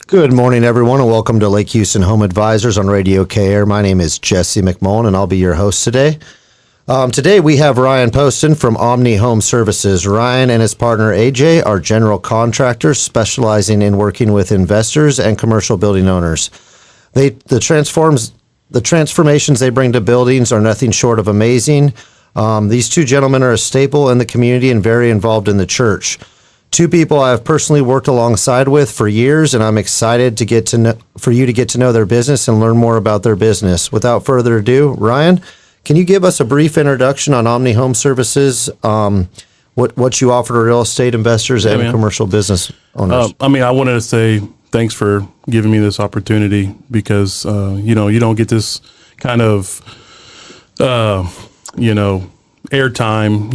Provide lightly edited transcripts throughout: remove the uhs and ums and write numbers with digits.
Good morning, everyone, and welcome to Lake Houston Home Advisors on RadioKair. My name is Jesse McMullen, and I'll be your host today. Today, we have Ryan Poston from Omni Homeservices. Ryan and his partner, AJ, are general contractors specializing in working with investors and commercial building owners. The transformations they bring to buildings are nothing short of amazing. These two gentlemen are a staple in the community and very involved in the church. Two people I have personally worked alongside with for years, and I'm excited for you to get to know their business and learn more about their business. Without further ado, Ryan, can you give us a brief introduction on Omni Home Services, what you offer to real estate investors and commercial business owners? I wanted to say thanks for giving me this opportunity because, you don't get this kind of, airtime,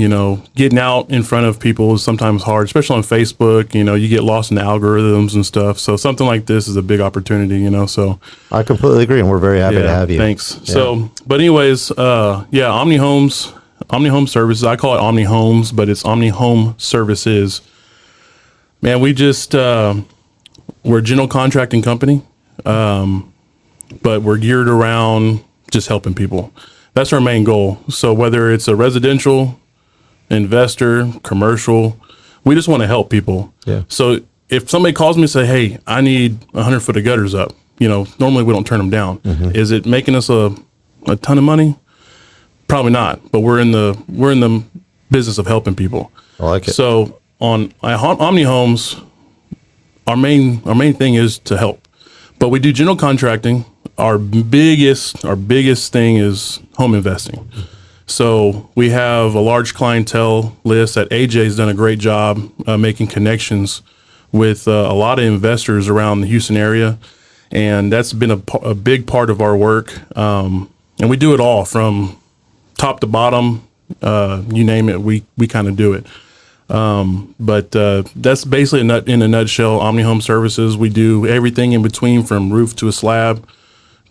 getting out in front of people is sometimes hard, especially on Facebook. You get lost in the algorithms and stuff. So something like this is a big opportunity, so. I completely agree, and we're very happy to have you. Thanks. Yeah. So, but anyways, Omni Home Services, I call it Omni Homes, but it's Omni Home Services. Man, we just, we're a general contracting company, but we're geared around just helping people. That's our main goal. So whether it's a residential, investor, commercial, we just want to help people. Yeah. So if somebody calls me and say, hey, I need 100 foot of gutters up, normally we don't turn them down. Mm-hmm. Is it making us a ton of money? Probably not, but we're in the business of helping people. I like it. So on Omni Homes, our main thing is to help, but we do general contracting. Our biggest thing is home investing. So we have a large clientele list that AJ's done a great job making connections with a lot of investors around the Houston area. And that's been a big part of our work. And we do it all from top to bottom, you name it, we kind of do it. But that's basically in a nutshell, Omni Home Services. We do everything in between from roof to a slab,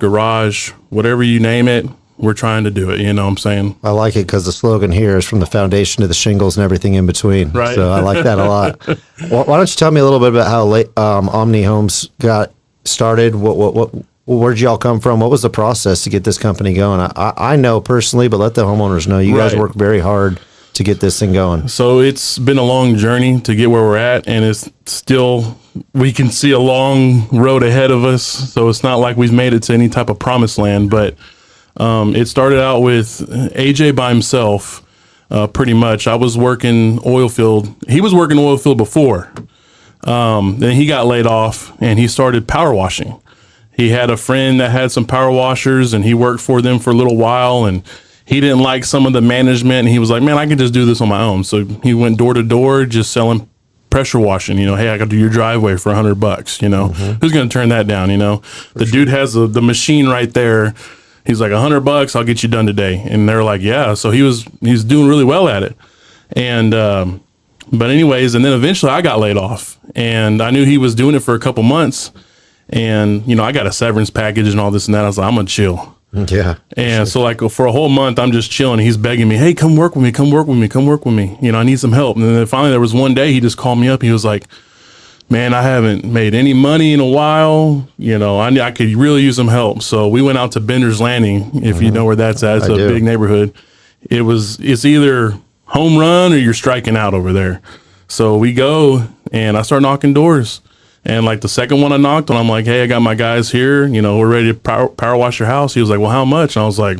garage, whatever you name it, we're trying to do it. You know what I'm saying? I like it because the slogan here is from the foundation to the shingles and everything in between. Right. So I like that a lot. Why don't you tell me a little bit about how Omni Homes got started? Where'd y'all come from? What was the process to get this company going? I know personally, but let the homeowners know. You guys work very hard to get this thing going. So it's been a long journey to get where we're at, and it's still, we can see a long road ahead of us. So it's not like we've made it to any type of promised land, but it started out with AJ by himself, pretty much. I was working oil field. He was working oil field before. Then he got laid off and he started power washing. He had a friend that had some power washers and he worked for them for a little while, and he didn't like some of the management, and he was like, man, I can just do this on my own. So he went door to door just selling pressure washing. Hey, I got to do your driveway for $100. Mm-hmm. Who's going to turn that down? The dude has the machine right there. He's like, $100, I'll get you done today. And they're like, yeah. So he's doing really well at it. And but anyways, and then eventually I got laid off, and I knew he was doing it for a couple months, and I got a severance package and all this and that. I was like, I'm gonna chill. Yeah. And so like for a whole month, I'm just chilling. He's begging me, hey, come work with me. Come work with me. Come work with me. I need some help. And then finally there was one day he just called me up. He was like, man, I haven't made any money in a while. I could really use some help. So we went out to Bender's Landing. If you know where that's at, it's a big neighborhood. It's either home run or you're striking out over there. So we go and I start knocking doors. And like the second one I knocked on, I'm like, hey, I got my guys here. We're ready to power wash your house. He was like, well, how much? And I was like,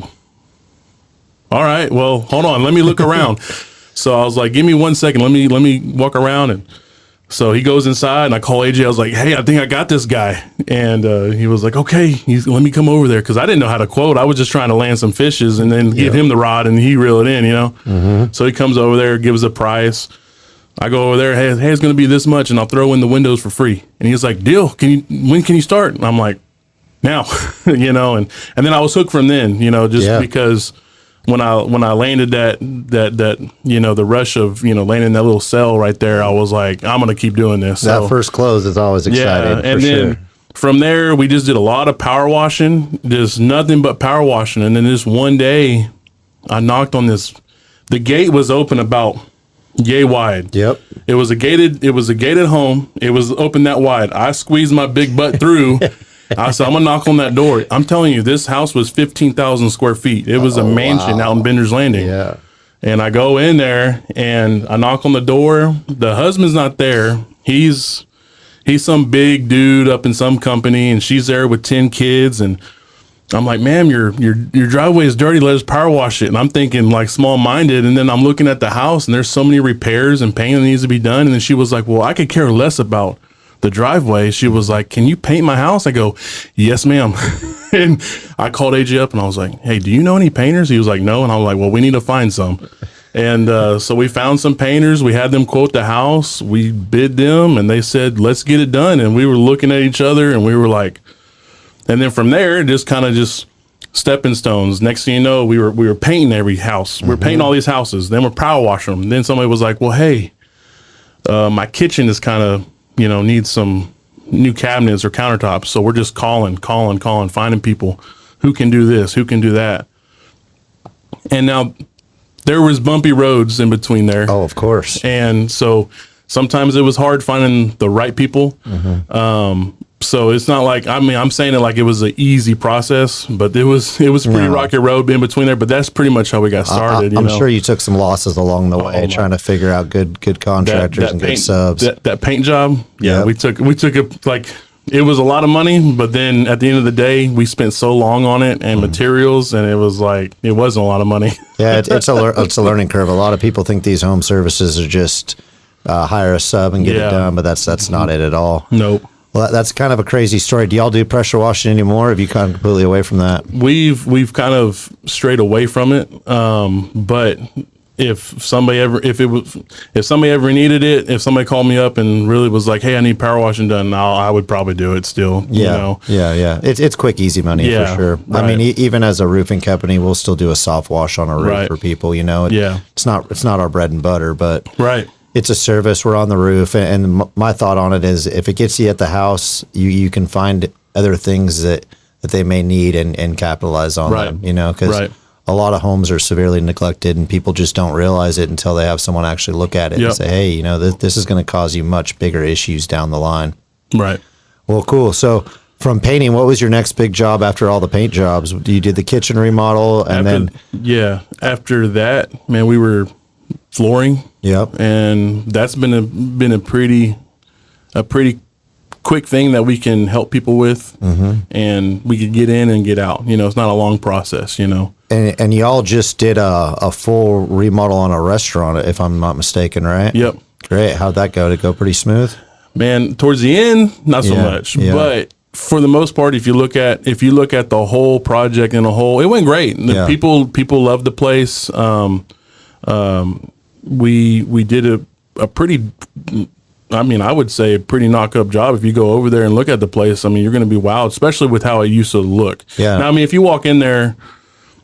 all right, well, hold on. Let me look around. So I was like, give me 1 second. Let me walk around. And so he goes inside and I call AJ. I was like, hey, I think I got this guy. And he was like, okay, let me come over there. Cause I didn't know how to quote. I was just trying to land some fishes and then give him the rod and he reel it in, Mm-hmm. So he comes over there, gives a price. I go over there, hey, it's going to be this much, and I'll throw in the windows for free. And he's like, deal, when can you start? And I'm like, now, and then I was hooked from then, because when I landed that the rush of, landing that little cell right there, I was like, I'm going to keep doing this. That first close is always exciting. Yeah, and then from there, we just did a lot of power washing, just nothing but power washing. And then this one day I knocked on this, the gate was open about yay wide. Yep. It was a gated home. It was open that wide. I squeezed my big butt through. I said, I'm gonna knock on that door. I'm telling you, this house was 15,000 square feet. It was a mansion out in Bender's Landing. Yeah. And I go in there and I knock on the door. The husband's not there. He's some big dude up in some company, and she's there with 10 kids. And I'm like, ma'am, your driveway is dirty. Let us power wash it. And I'm thinking like small minded. And then I'm looking at the house, and there's so many repairs and painting that needs to be done. And then she was like, well, I could care less about the driveway. She was like, can you paint my house? I go, yes, ma'am. And I called AJ up and I was like, hey, do you know any painters? He was like, no. And I was like, well, we need to find some. And so we found some painters. We had them quote the house. We bid them and they said, let's get it done. And we were looking at each other and we were like, and then from there, just kind of just stepping stones. Next thing you know, we were painting every house. We're painting all these houses. Then we're power washing them. Then somebody was like, well, hey, my kitchen is kind of, needs some new cabinets or countertops. So we're just calling, finding people who can do this, who can do that. And now there was bumpy roads in between there. Oh, of course. And so sometimes it was hard finding the right people. So it's not like, I'm saying it like it was an easy process, but it was pretty rocky road in between there. But that's pretty much how we got started. I'm sure you took some losses along the way trying to figure out good contractors and good subs. That paint job, Yep. we took it like it was a lot of money, but then at the end of the day, we spent so long on it and materials, and it was like it wasn't a lot of money. Yeah, it's a learning curve. A lot of people think these home services are just hire a sub and get it done, but that's not it at all. Nope. Well, that's kind of a crazy story. Do y'all do pressure washing anymore? Have you kind of completely away from that? We've kind of strayed away from it. But if somebody ever needed it, if somebody called me up and really was like, hey, I need power washing done, I would probably do it still. Yeah. It's quick, easy money for sure. Right. I mean, even as a roofing company, we'll still do a soft wash on a roof for people, It's not our bread and butter, but it's a service. We're on the roof, and my thought on it is, if it gets you at the house, you can find other things that they may need and capitalize on them. Because a lot of homes are severely neglected, and people just don't realize it until they have someone actually look at it and say, "Hey, this is going to cause you much bigger issues down the line." Right. Well, cool. So from painting, what was your next big job after all the paint jobs? You did the kitchen remodel, and after that, man, we were flooring. Yep. And that's been a pretty quick thing that we can help people with, and we could get in and get out. It's not a long process. And y'all just did a full remodel on a restaurant, if I'm not mistaken, right? Yep. Great. How'd that go? Did it go pretty smooth? Man, towards the end, not so much, but for the most part, if you look at the whole project in a whole, it went great. The people loved the place. We did a pretty, I would say a pretty knock-up job. If you go over there and look at the place, you're going to be wowed, especially with how it used to look. Yeah. Now, if you walk in there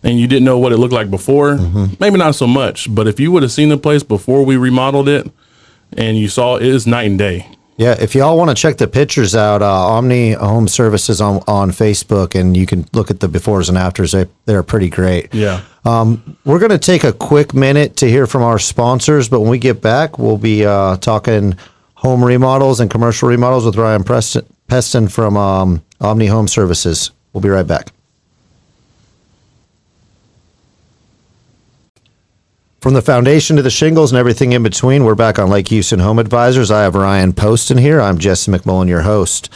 and you didn't know what it looked like before, maybe not so much. But if you would have seen the place before we remodeled it and you saw it is night and day. Yeah, if y'all want to check the pictures out, Omni Home Services on Facebook, and you can look at the befores and afters. They're pretty great. Yeah. We're going to take a quick minute to hear from our sponsors, but when we get back, we'll be talking home remodels and commercial remodels with Ryan Peston from Omni Home Services. We'll be right back. From the foundation to the shingles and everything in between, we're back on Lake Houston Home Advisors. I have Ryan Poston here. I'm Jesse McMullen, your host.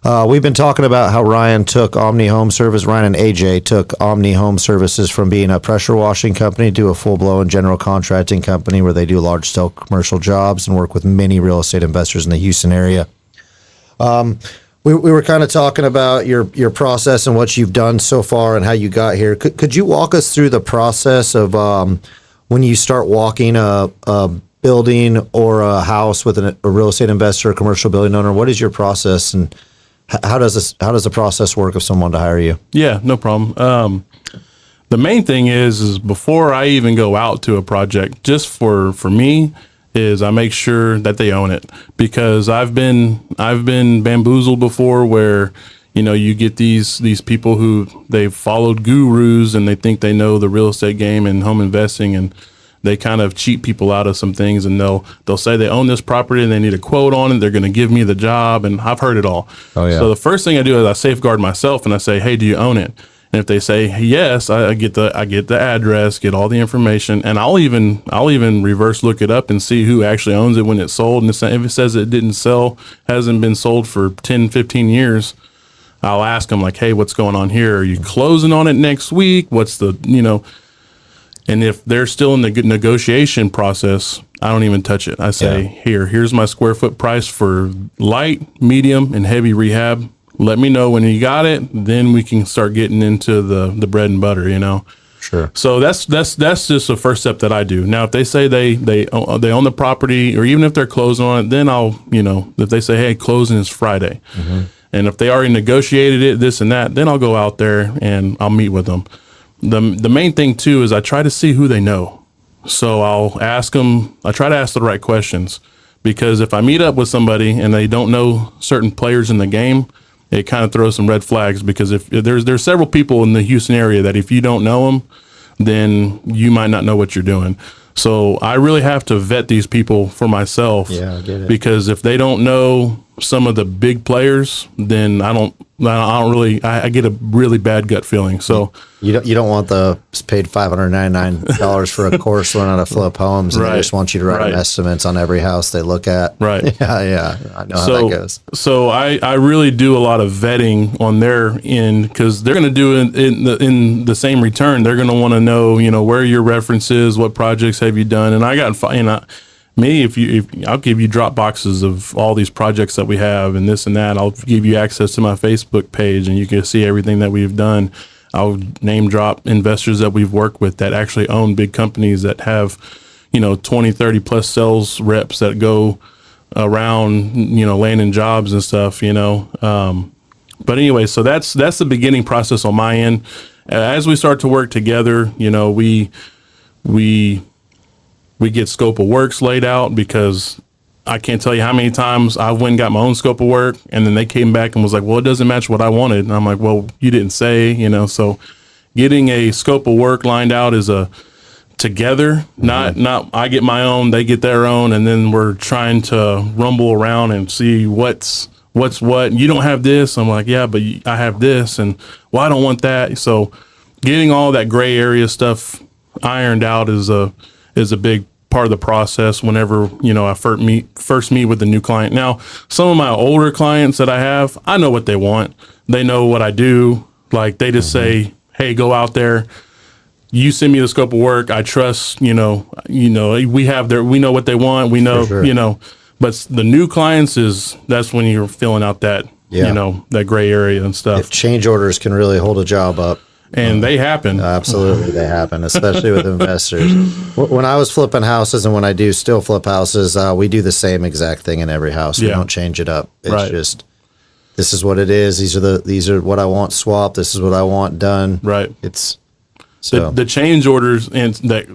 We've been talking about how Ryan took Omni Home Service. Ryan and AJ took Omni Home Services from being a pressure washing company to a full-blown general contracting company where they do large-scale commercial jobs and work with many real estate investors in the Houston area. We were kind of talking about your process and what you've done so far and how you got here. Could you walk us through the process of when you start walking a building or a house with a real estate investor, a commercial building owner? What is your process, and how does the process work of someone to hire you? Yeah, no problem. The main thing is before I even go out to a project, just for me, is I make sure that they own it, because I've been bamboozled before where you get these people who they've followed gurus and they think they know the real estate game and home investing, and they kind of cheat people out of some things, and they'll say they own this property and they need a quote on it. They're going to give me the job, and I've heard it all. Oh, yeah. So the first thing I do is I safeguard myself, and I say, hey, do you own it? And if they say yes, I get the address, get all the information, and I'll even reverse look it up and see who actually owns it when it's sold. And if it says it didn't sell, hasn't been sold for 10, 15 years, I'll ask them like, hey, what's going on here? Are you closing on it next week? What's the, and if they're still in the negotiation process, I don't even touch it. I say, here's my square foot price for light, medium, and heavy rehab. Let me know when you got it. Then we can start getting into the bread and butter, Sure. So that's just the first step that I do. Now, if they say they own the property, or even if they're closing on it, then I'll, if they say, hey, closing is Friday. Mm-hmm. And if they already negotiated it, this and that, then I'll go out there and I'll meet with them. The main thing too is I try to see who they know. So I'll ask them, I try to ask the right questions, because if I meet up with somebody and they don't know certain players in the game, it kind of throws some red flags, because if there's several people in the Houston area that if you don't know them, then you might not know what you're doing. So I really have to vet these people for myself. Yeah, I get it. Because if they don't know some of the big players, then I get a really bad gut feeling. So you don't want the paid $599 for a course learn how to flip homes, and they just want you to write them estimates on every house they look at. Right. Yeah. I know how that goes. So I really do a lot of vetting on their end, because they're going to do it in the same return. They're going to want to know, where are your references, what projects have you done, and I got I'll give you drop boxes of all these projects that we have and this and that. I'll give you access to my Facebook page, and you can see everything that we've done. I'll name drop investors that we've worked with that actually own big companies that have, 20, 30 plus sales reps that go around, landing jobs and stuff, But anyway, so that's the beginning process on my end. As we start to work together, we get scope of works laid out, because I can't tell you how many times I went and got my own scope of work, and then they came back and was like, well, it doesn't match what I wanted. And I'm like, well, you didn't say, so getting a scope of work lined out is together, not I get my own, they get their own, and then we're trying to rumble around and see what's what. You don't have this. I'm like, yeah, but I have this, and well, I don't want that. So getting all that gray area stuff ironed out is a big part of the process whenever, I first meet with a new client. Now, some of my older clients that I have, I know what they want. They know what I do. Like, they just say, hey, go out there. You send me the scope of work. I trust, we know what they want. We know, sure. But the new clients that's when you're filling out that, that gray area and stuff. If change orders can really hold a job up. And they happen. Absolutely, they happen, especially with investors. When I was flipping houses, and when I do still flip houses, we do the same exact thing in every house. We don't change it up. It's just, this is what it is. These are what I want swapped. This is what I want done. Right. It's so the change orders, and that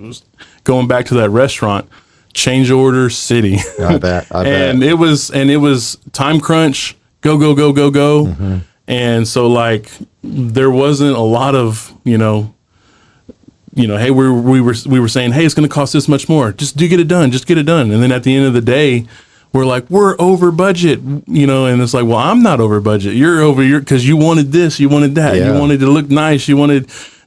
going back to that restaurant, change order city. I bet. And it was time crunch. Go. Mm-hmm. And so, like, there wasn't a lot of, hey, we were saying, hey, it's going to cost this much more. Just get it done. And then at the end of the day, we're like, we're over budget, and it's like, well, I'm not over budget. You're over because you wanted this, you wanted that, you wanted to look nice,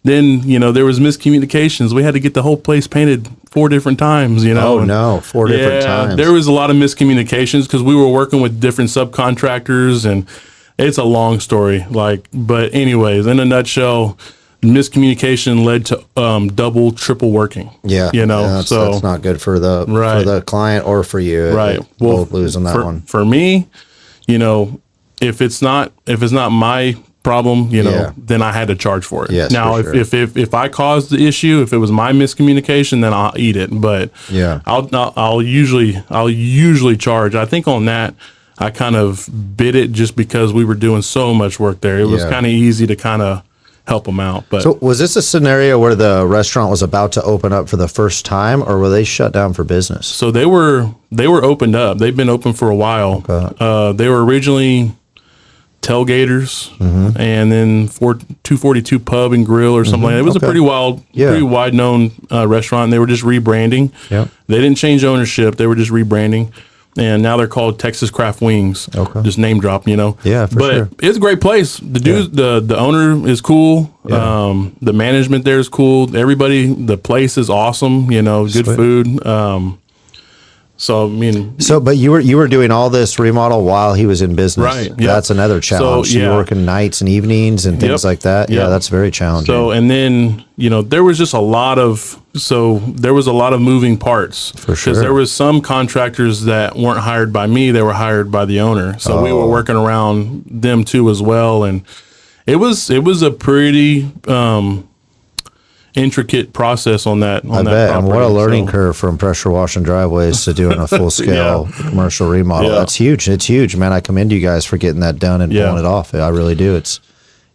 then, there was miscommunications. We had to get the whole place painted 4 different times, Oh, no, 4 different times. There was a lot of miscommunications because we were working with different subcontractors, and it's a long story, but anyways, in a nutshell, miscommunication led to double, triple working. Yeah, so that's not good for the client or for you. Right, both lose on that one. For me, if it's not my problem, then I had to charge for it. Yes, now, for sure. if I caused the issue, if it was my miscommunication, then I'll eat it. But I'll usually charge. I think on that, I kind of bid it just because we were doing so much work there. It was kind of easy to kind of help them out. But so was this a scenario where the restaurant was about to open up for the first time, or were they shut down for business? So they were opened up. They've been open for a while. Okay. They were originally Tailgaters, and then 242 Pub and Grill or something like that. It was a pretty wide known restaurant. And they were just rebranding. Yep. They didn't change ownership. They were just rebranding. And now they're called Texas Craft Wings. Okay. Just name drop, Yeah, for sure. It's a great place. The dude, the owner is cool. Yeah. The management there is cool. Everybody, the place is awesome. Good Sweet. food. So I mean, but you were doing all this remodel while he was in business, right? Yep. That's another challenge. So, you're working nights and evenings and things like that. Yeah, that's very challenging. So and then there was just a lot of moving parts for sure. Because there was some contractors that weren't hired by me; they were hired by the owner. So we were working around them too as well, and it was a pretty intricate process on that. I bet. And what a learning curve from pressure washing driveways to doing a full scale commercial remodel. That's huge. It's huge, man. I commend you guys for getting that done and pulling it off. I really do.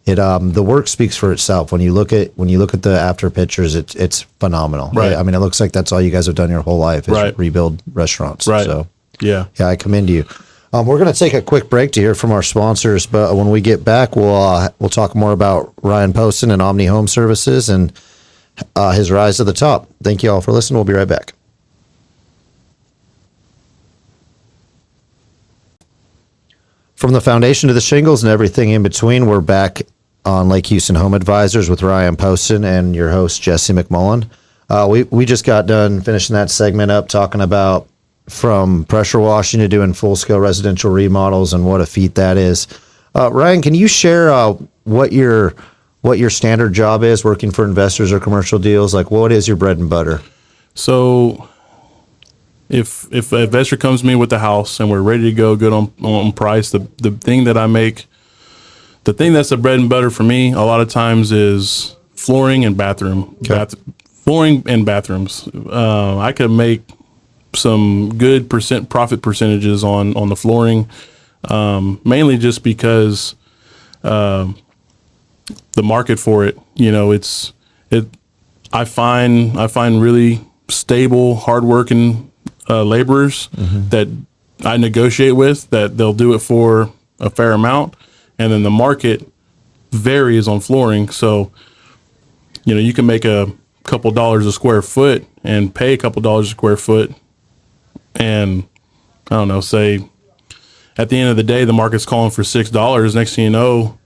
The work speaks for itself. When you look at the after pictures, it's phenomenal. Right. I mean, it looks like that's all you guys have done your whole life is rebuild restaurants. Right. So yeah, I commend you. We're going to take a quick break to hear from our sponsors, but when we get back, we'll talk more about Ryan Poston and Omni Home Services and his rise to the top. Thank you all for listening. We'll be right back. From the foundation to the shingles and everything in between, we're back on Lake Houston Home Advisors with Ryan Poston and your host, Jesse McMullen. We just got done finishing that segment up talking about from pressure washing to doing full-scale residential remodels and what a feat that is. Ryan, can you share what your standard job is working for investors or commercial deals? Like, what is your bread and butter? So if an investor comes to me with the house and we're ready to go good on price, the thing that I make, the thing that's the bread and butter for me a lot of times is flooring and bathroom. Okay. Flooring and bathrooms. I could make some good profit percentages on the flooring, mainly just because the market for it, I find really stable, hardworking laborers that I negotiate with, that they'll do it for a fair amount, and then the market varies on flooring. So, you can make a couple dollars a square foot and pay a couple dollars a square foot, and I don't know, say at the end of the day, the market's calling for $6. Next thing you know,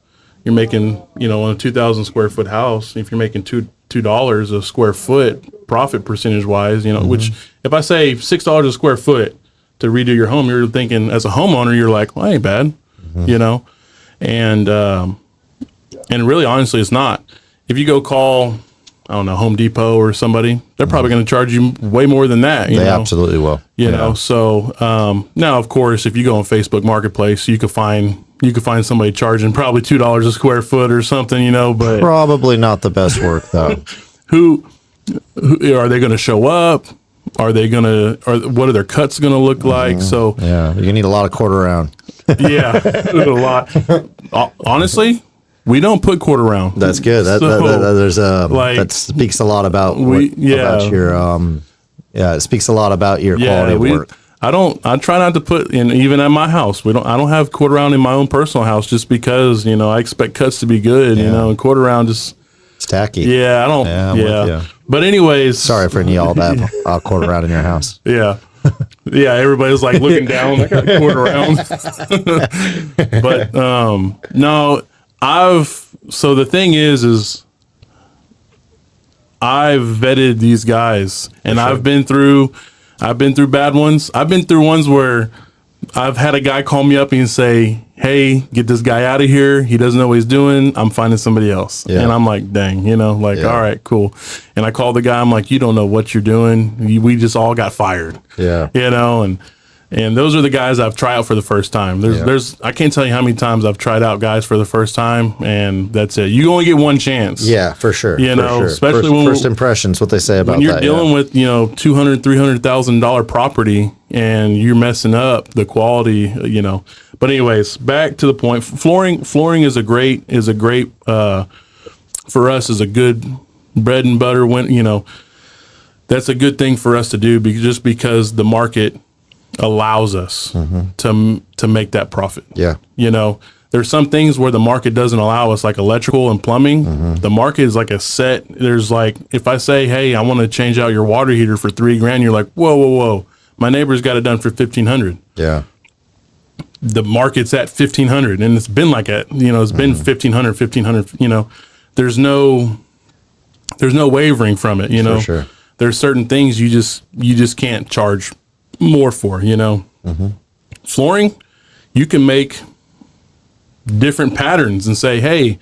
you're making, on a 2,000 square foot house, if you're making $2 a square foot profit percentage wise, which if I say $6 a square foot to redo your home, you're thinking as a homeowner, you're like, well, ain't bad, and really, honestly, it's not. If you go call, I don't know, Home Depot or somebody, they're probably going to charge you way more than that. They absolutely will. You know, so now, of course, if you go on Facebook Marketplace, you could find somebody charging probably $2 a square foot or something, but probably not the best work though. who are they going to show up? Are they going to, or what are their cuts going to look like? So yeah, you need a lot of quarter round. Yeah, a lot. Honestly, we don't put quarter round. That's good. That speaks a lot about about your it speaks a lot about your quality of work. I try not to put in, even at my house. I don't have quarter round in my own personal house just because, I expect cuts to be good, and quarter round just, it's tacky. Yeah, I don't. Yeah, I'm with you. But anyways, sorry for any y'all that quarter round in your house. Yeah. Yeah, everybody's like looking down like a quarter round. But no, so the thing is I've vetted these guys, and I've been through bad ones. I've been through ones where I've had a guy call me up and say, hey, get this guy out of here. He doesn't know what he's doing. I'm finding somebody else. Yeah. And I'm like, dang, all right, cool. And I called the guy. I'm like, you don't know what you're doing. We just all got fired. Yeah. And those are the guys I've tried out for the first time. I can't tell you how many times I've tried out guys for the first time, and that's it. You only get one chance. Yeah, for sure. Especially when first impressions, what they say about that. When you're dealing with, $200,000, $300,000 property, and you're messing up the quality, But anyways, back to the point. Flooring is a great for us is a good bread and butter. When that's a good thing for us to do, just because the market allows us to make that profit. Yeah. there's some things where the market doesn't allow us, like electrical and plumbing. The market is like a set. There's like, if I say, hey, I want to change out your water heater for $3,000, you're like, whoa. My neighbor's got it done for $1,500. Yeah. The market's at $1,500, and it's been like that. It's been $1,500. There's no wavering from it. For sure. There's certain things you just can't charge more for. Flooring, you can make different patterns and say, hey,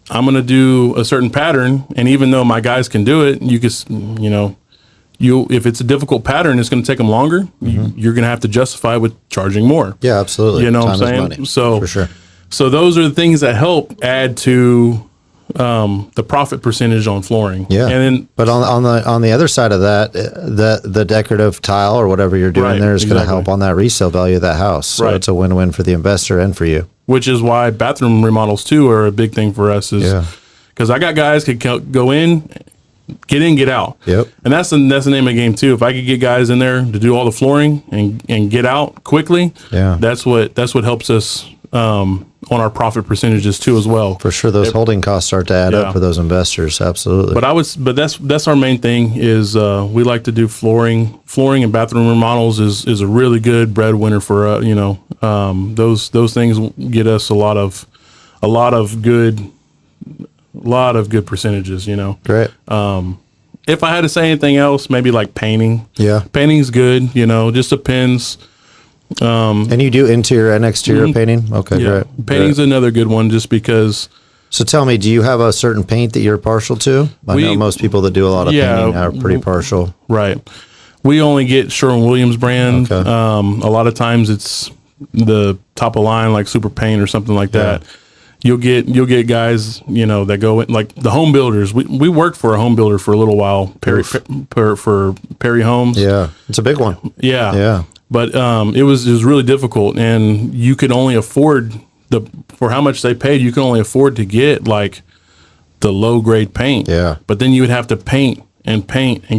I'm going to do a certain pattern, and even though my guys can do it, you just if it's a difficult pattern, it's going to take them longer. You're going to have to justify with charging more. Yeah, absolutely. You know what I'm Time is saying? money. So for sure. So those are the things that help add to the profit percentage on flooring. Yeah. And then, but on the other side of that, the decorative tile or whatever you're doing Right, there is going to exactly. help on that resale value of that house. So Right. it's a win-win for the investor and for you. which is why bathroom remodels too are a big thing for us. Is because I got guys could go in, get in, get out. Yep. And that's the name of the game too. If I could get guys in there to do all the flooring and get out quickly, that's what helps us on our profit percentages too as well. For sure, those holding costs start to add up for those investors. Absolutely. But that's our main thing is we like to do flooring and bathroom remodels is a really good breadwinner for those things get us a lot of good percentages. Great. If I had to say anything else, maybe like painting. Yeah. Painting's good. Just depends. And you do interior and exterior painting? Okay, great. Painting's another good one just because. So tell me, do you have a certain paint that you're partial to? I know most people that do a lot of painting are pretty partial. Right. We only get Sherwin-Williams brand. Okay. A lot of times it's the top of line like Super Paint or something like that. You'll get guys, that go in, like the home builders. We worked for a home builder for a little while, for Perry Homes. Yeah, it's a big one. Yeah. But it was really difficult, and you could only afford for how much they paid. You could only afford to get like the low grade paint. Yeah. But then you would have to paint and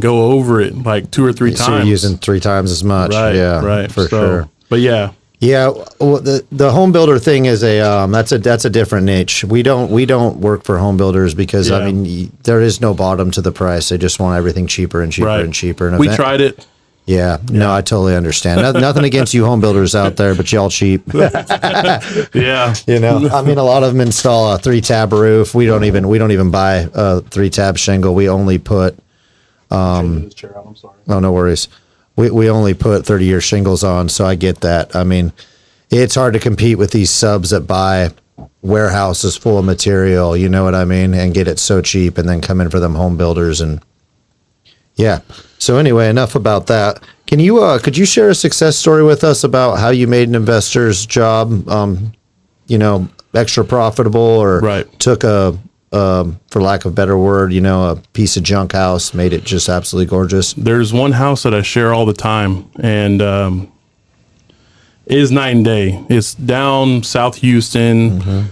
go over it like 2 or 3 times. So you're using 3 times as much. Right. Yeah. Right. For sure. But yeah. Yeah, well, the home builder thing is that's a different niche. We don't work for home builders because I mean there is no bottom to the price. They just want everything cheaper and cheaper and cheaper. And we tried it. Yeah, no, I totally understand. Nothing against you home builders out there, but y'all cheap. Yeah, I mean, a lot of them install a 3-tab roof. We don't even buy a 3-tab shingle. We only put. I'm sorry. Oh, no worries. We only put 30-year shingles on, so I get that. I mean, it's hard to compete with these subs that buy warehouses full of material, you know what I mean, and get it so cheap and then come in for them home builders. And yeah. So anyway, enough about that. Can you could you share a success story with us about how you made an investor's job, extra profitable or took a for lack of a better word, a piece of junk house, made it just absolutely gorgeous? There's one house that I share all the time, and it is night and day. It's down South Houston,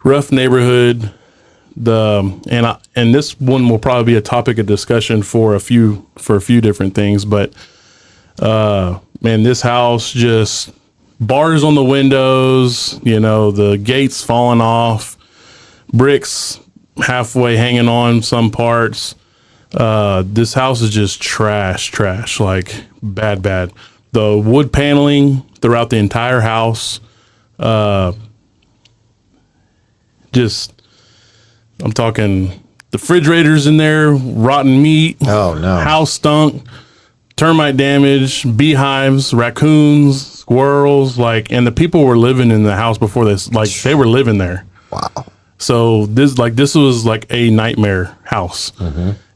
rough neighborhood. And this one will probably be a topic of discussion for a few different things. But man, this house just bars on the windows, the gates falling off. Bricks halfway hanging on some parts. This house is just trash, like bad. The wood paneling throughout the entire house. I'm talking the refrigerators in there, rotten meat. Oh no. House stunk, termite damage, beehives, raccoons, squirrels, and the people were living in the house before this, they were living there. Wow. So this was like a nightmare house.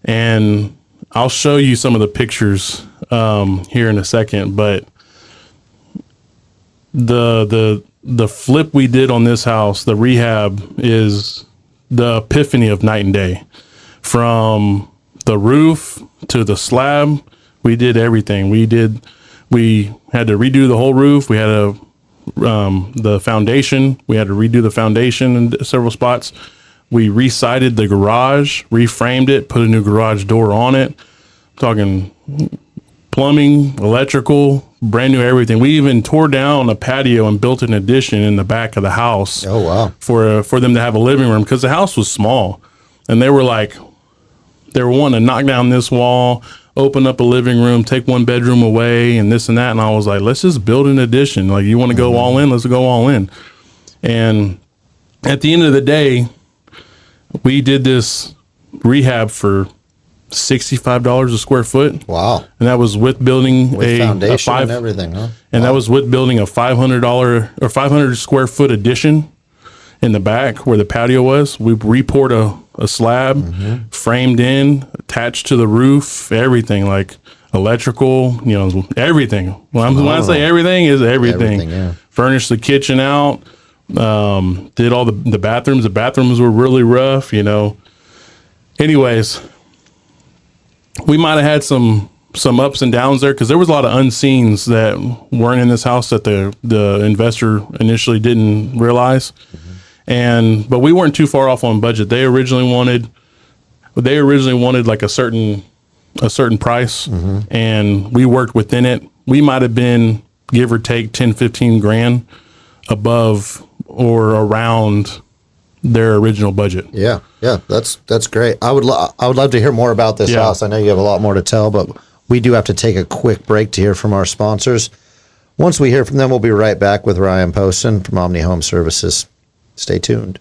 And I'll show you some of the pictures here in a second, but the flip we did on this house, the rehab, is the epiphany of night and day. From the roof to the slab, we did everything. We had to redo the whole roof. We had the foundation. We had to redo the foundation in several spots. We re-sided the garage, reframed it, put a new garage door on it. I'm talking plumbing, electrical, brand new everything. We even tore down a patio and built an addition in the back of the house. Oh, wow. For them to have a living room, because the house was small, and they were wanting to knock down this wall, open up a living room, take one bedroom away, and this and that. And I was like, let's just build an addition. Like, you want to go all in? Let's go all in. And at the end of the day, we did this rehab for $65 a square foot. Wow. And that was with building With foundation and everything, huh? and that was with building a $500 or 500 square foot addition in the back where the patio was. We re-poured a slab, framed in, attached to the roof, everything, like electrical, everything. When I say everything, is everything. Yeah. Furnished the kitchen out, did all the bathrooms. The bathrooms were really rough, Anyways, we might have had some ups and downs there, because there was a lot of unseens that weren't in this house that the investor initially didn't realize. But we weren't too far off on budget. They originally wanted like a certain price, and we worked within it. We might have been, give or take, 10, 15 grand above or around their original budget. Yeah, that's great. I would love to hear more about this house. I know you have a lot more to tell, but we do have to take a quick break to hear from our sponsors. Once we hear from them, we'll be right back with Ryan Poston from Omni Home Services. Stay tuned.